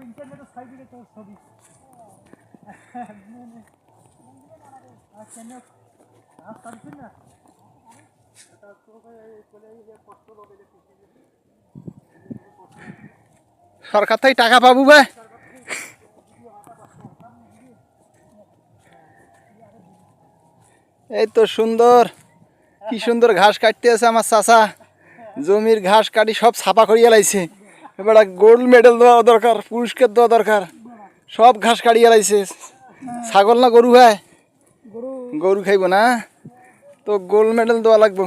ইন্টারনেটে সাইডে তোর ছবি না সরকার থেকে টাকা পাবো ভাই। এই তো সুন্দর, কি সুন্দর ঘাস কাটতে আছে আমার চাচা। জমির ঘাস কাটি সব ছাপা করিয়া লাইছে। এবার গোল্ড মেডেল দেওয়া দরকার, পুরস্কার দেওয়া দরকার। সব ঘাস কাটিয়া লাইছে। ছাগল না গরু ভাই? গরু খাইব না, তো গোল্ড মেডেল দেওয়া লাগবো।